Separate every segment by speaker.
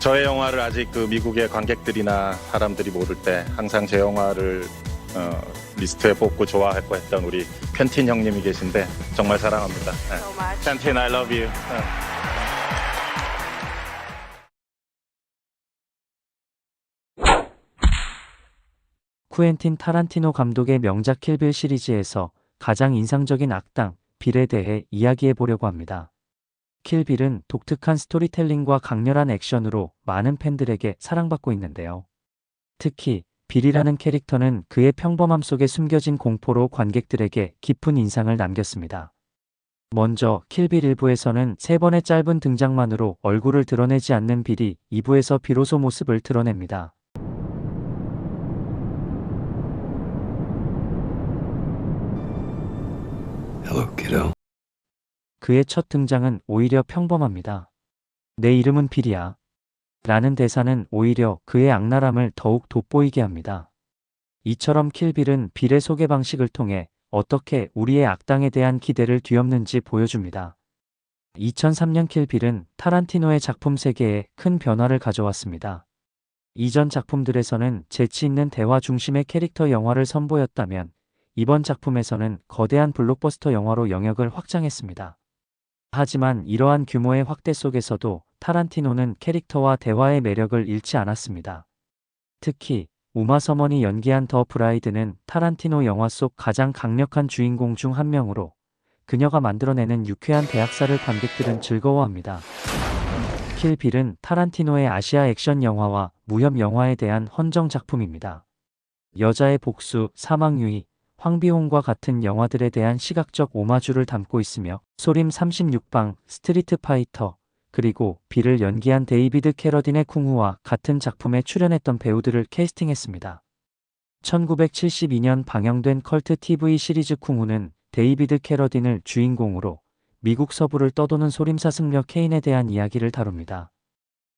Speaker 1: 저의 영화를 아직 그 미국의 관객들이나 사람들이 모를 때 항상 제 영화를 리스트에 뽑고 좋아했고 했던 우리 퀸틴 형님이 계신데 정말 사랑합니다.
Speaker 2: So much.
Speaker 1: 퀸틴, I love you.
Speaker 3: 쿠엔틴 타란티노 감독의 명작 킬빌 시리즈에서 가장 인상적인 악당, 빌에 대해 이야기해 보려고 합니다. 킬빌은 독특한 스토리텔링과 강렬한 액션으로 많은 팬들에게 사랑받고 있는데요. 특히 빌이라는 캐릭터는 그의 평범함 속에 숨겨진 공포로 관객들에게 깊은 인상을 남겼습니다. 먼저 킬빌 1부에서는 3번의 짧은 등장만으로 얼굴을 드러내지 않는 빌이 2부에서 비로소 모습을 드러냅니다.
Speaker 4: Hello, kiddo.
Speaker 3: 그의 첫 등장은 오히려 평범합니다. 내 이름은 빌이야. 라는 대사는 오히려 그의 악랄함을 더욱 돋보이게 합니다. 이처럼 킬빌은 빌의 소개 방식을 통해 어떻게 우리의 악당에 대한 기대를 뒤엎는지 보여줍니다. 2003년 킬빌은 타란티노의 작품 세계에 큰 변화를 가져왔습니다. 이전 작품들에서는 재치 있는 대화 중심의 캐릭터 영화를 선보였다면 이번 작품에서는 거대한 블록버스터 영화로 영역을 확장했습니다. 하지만 이러한 규모의 확대 속에서도 타란티노는 캐릭터와 대화의 매력을 잃지 않았습니다. 특히 우마 서먼이 연기한 더 브라이드는 타란티노 영화 속 가장 강력한 주인공 중 한 명으로 그녀가 만들어내는 유쾌한 대학살을 관객들은 즐거워합니다. 킬빌은 타란티노의 아시아 액션 영화와 무협 영화에 대한 헌정 작품입니다. 여자의 복수, 사망유의, 황비홍과 같은 영화들에 대한 시각적 오마주를 담고 있으며 소림 36방, 스트리트 파이터, 그리고 빌을 연기한 데이비드 캐러딘의 쿵후와 같은 작품에 출연했던 배우들을 캐스팅했습니다. 1972년 방영된 컬트 TV 시리즈 쿵후는 데이비드 캐러딘을 주인공으로 미국 서부를 떠도는 소림사 승려 케인에 대한 이야기를 다룹니다.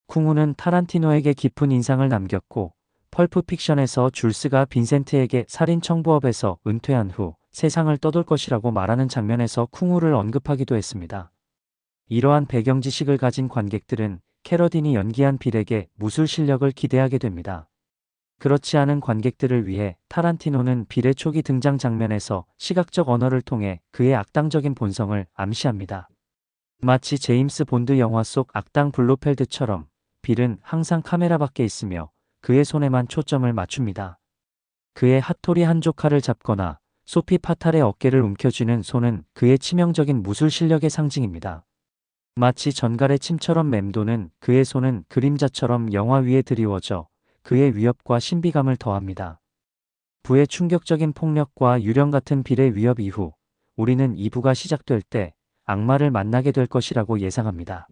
Speaker 3: 쿵후는 타란티노에게 깊은 인상을 남겼고 펄프 픽션에서 줄스가 빈센트에게 살인 청부업에서 은퇴한 후 세상을 떠돌 것이라고 말하는 장면에서 쿵후를 언급하기도 했습니다. 이러한 배경 지식을 가진 관객들은 캐러딘이 연기한 빌에게 무술 실력을 기대하게 됩니다. 그렇지 않은 관객들을 위해 타란티노는 빌의 초기 등장 장면에서 시각적 언어를 통해 그의 악당적인 본성을 암시합니다. 마치 제임스 본드 영화 속 악당 블로펠드처럼 빌은 항상 카메라 밖에 있으며 그의 손에만 초점을 맞춥니다. 그의 핫토리 한조 칼을 잡거나 소피 파탈의 어깨를 움켜쥐는 손은 그의 치명적인 무술 실력의 상징입니다. 마치 전갈의 침처럼 맴도는 그의 손은 그림자처럼 영화 위에 드리워져 그의 위협과 신비감을 더합니다. 부의 충격적인 폭력과 유령 같은 빌의 위협 이후 우리는 2부가 시작될 때 악마를 만나게 될 것이라고 예상합니다.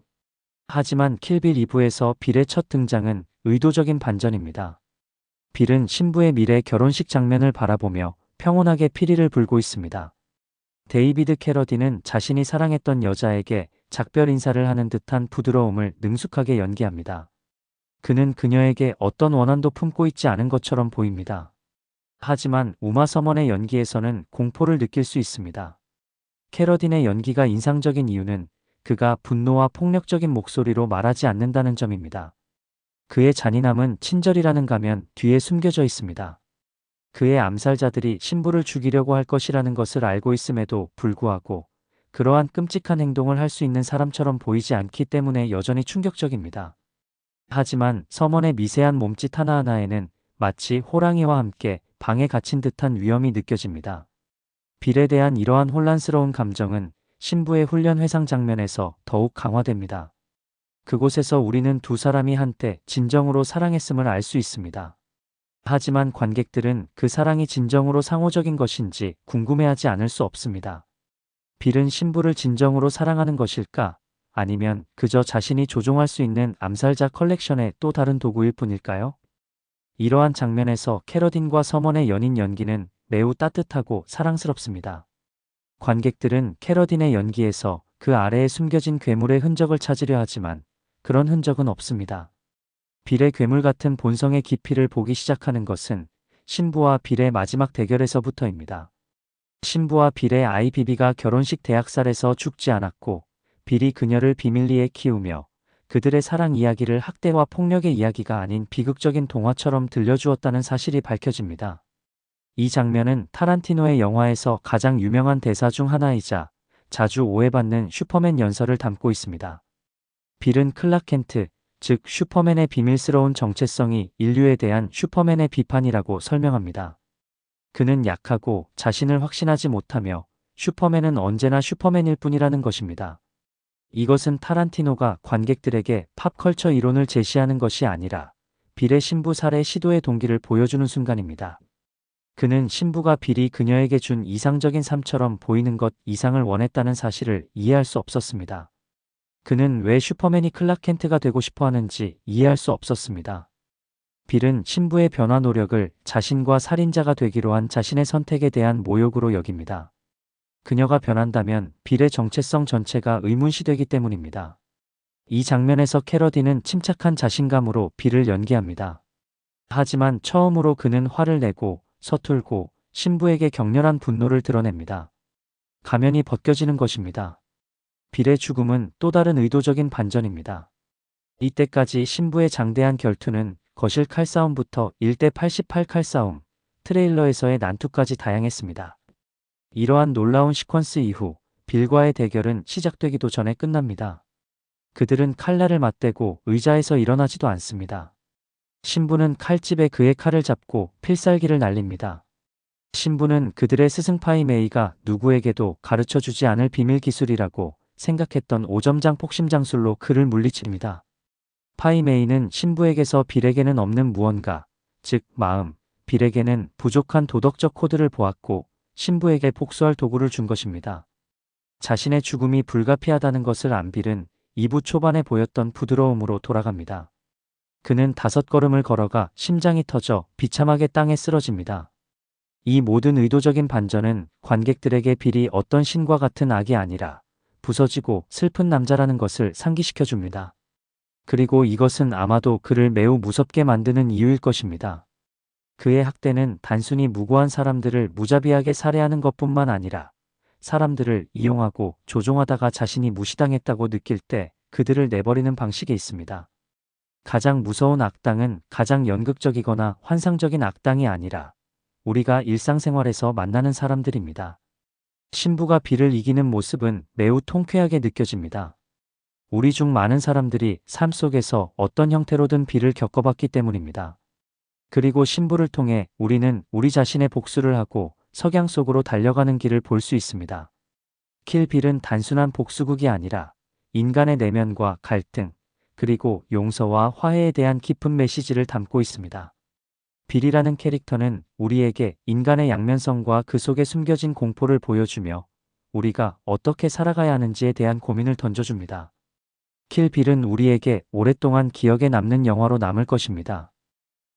Speaker 3: 하지만 킬빌 2부에서 빌의 첫 등장은 의도적인 반전입니다. 빌은 신부의 미래 결혼식 장면을 바라보며 평온하게 피리를 불고 있습니다. 데이비드 캐러딘은 자신이 사랑했던 여자에게 작별 인사를 하는 듯한 부드러움을 능숙하게 연기합니다. 그는 그녀에게 어떤 원한도 품고 있지 않은 것처럼 보입니다. 하지만 우마 서먼의 연기에서는 공포를 느낄 수 있습니다. 캐러딘의 연기가 인상적인 이유는 그가 분노와 폭력적인 목소리로 말하지 않는다는 점입니다. 그의 잔인함은 친절이라는 가면 뒤에 숨겨져 있습니다. 그의 암살자들이 신부를 죽이려고 할 것이라는 것을 알고 있음에도 불구하고 그러한 끔찍한 행동을 할 수 있는 사람처럼 보이지 않기 때문에 여전히 충격적입니다. 하지만 서먼의 미세한 몸짓 하나하나에는 마치 호랑이와 함께 방에 갇힌 듯한 위험이 느껴집니다. 빌에 대한 이러한 혼란스러운 감정은 신부의 훈련 회상 장면에서 더욱 강화됩니다. 그곳에서 우리는 두 사람이 한때 진정으로 사랑했음을 알 수 있습니다. 하지만 관객들은 그 사랑이 진정으로 상호적인 것인지 궁금해하지 않을 수 없습니다. 빌은 신부를 진정으로 사랑하는 것일까? 아니면 그저 자신이 조종할 수 있는 암살자 컬렉션의 또 다른 도구일 뿐일까요? 이러한 장면에서 캐러딘과 서먼의 연인 연기는 매우 따뜻하고 사랑스럽습니다. 관객들은 캐러딘의 연기에서 그 아래에 숨겨진 괴물의 흔적을 찾으려 하지만 그런 흔적은 없습니다. 빌의 괴물 같은 본성의 깊이를 보기 시작하는 것은 신부와 빌의 마지막 대결에서부터입니다. 신부와 빌의 아이 비비가 결혼식 대학살에서 죽지 않았고 빌이 그녀를 비밀리에 키우며 그들의 사랑 이야기를 학대와 폭력의 이야기가 아닌 비극적인 동화처럼 들려주었다는 사실이 밝혀집니다. 이 장면은 타란티노의 영화에서 가장 유명한 대사 중 하나이자 자주 오해받는 슈퍼맨 연설을 담고 있습니다. 빌은 클락 켄트, 즉 슈퍼맨의 비밀스러운 정체성이 인류에 대한 슈퍼맨의 비판이라고 설명합니다. 그는 약하고 자신을 확신하지 못하며 슈퍼맨은 언제나 슈퍼맨일 뿐이라는 것입니다. 이것은 타란티노가 관객들에게 팝컬처 이론을 제시하는 것이 아니라 빌의 신부 살해 시도의 동기를 보여주는 순간입니다. 그는 신부가 빌이 그녀에게 준 이상적인 삶처럼 보이는 것 이상을 원했다는 사실을 이해할 수 없었습니다. 그는 왜 슈퍼맨이 클락 켄트가 되고 싶어 하는지 이해할 수 없었습니다. 빌은 신부의 변화 노력을 자신과 살인자가 되기로 한 자신의 선택에 대한 모욕으로 여깁니다. 그녀가 변한다면 빌의 정체성 전체가 의문시되기 때문입니다. 이 장면에서 캐러디는 침착한 자신감으로 빌을 연기합니다. 하지만 처음으로 그는 화를 내고 서툴고 신부에게 격렬한 분노를 드러냅니다. 가면이 벗겨지는 것입니다. 빌의 죽음은 또 다른 의도적인 반전입니다. 이때까지 신부의 장대한 결투는 거실 칼싸움부터 1대 88 칼싸움, 트레일러에서의 난투까지 다양했습니다. 이러한 놀라운 시퀀스 이후 빌과의 대결은 시작되기도 전에 끝납니다. 그들은 칼날을 맞대고 의자에서 일어나지도 않습니다. 신부는 칼집에 그의 칼을 잡고 필살기를 날립니다. 신부는 그들의 스승 파이메이가 누구에게도 가르쳐주지 않을 비밀 기술이라고 생각했던 5점장 폭심장술로 그를 물리칩니다. 파이메이는 신부에게서 빌에게는 없는 무언가, 즉 마음, 빌에게는 부족한 도덕적 코드를 보았고 신부에게 복수할 도구를 준 것입니다. 자신의 죽음이 불가피하다는 것을 안 빌은 2부 초반에 보였던 부드러움으로 돌아갑니다. 그는 5걸음을 걸어가 심장이 터져 비참하게 땅에 쓰러집니다. 이 모든 의도적인 반전은 관객들에게 빌이 어떤 신과 같은 악이 아니라 부서지고 슬픈 남자라는 것을 상기시켜줍니다. 그리고 이것은 아마도 그를 매우 무섭게 만드는 이유일 것입니다. 그의 학대는 단순히 무고한 사람들을 무자비하게 살해하는 것뿐만 아니라 사람들을 이용하고 조종하다가 자신이 무시당했다고 느낄 때 그들을 내버리는 방식에 있습니다. 가장 무서운 악당은 가장 연극적이거나 환상적인 악당이 아니라 우리가 일상생활에서 만나는 사람들입니다. 신부가 빌을 이기는 모습은 매우 통쾌하게 느껴집니다. 우리 중 많은 사람들이 삶 속에서 어떤 형태로든 빌을 겪어봤기 때문입니다. 그리고 신부를 통해 우리는 우리 자신의 복수를 하고 석양 속으로 달려가는 길을 볼 수 있습니다. 킬 빌은 단순한 복수극이 아니라 인간의 내면과 갈등, 그리고 용서와 화해에 대한 깊은 메시지를 담고 있습니다. 빌이라는 캐릭터는 우리에게 인간의 양면성과 그 속에 숨겨진 공포를 보여주며 우리가 어떻게 살아가야 하는지에 대한 고민을 던져줍니다. 킬 빌은 우리에게 오랫동안 기억에 남는 영화로 남을 것입니다.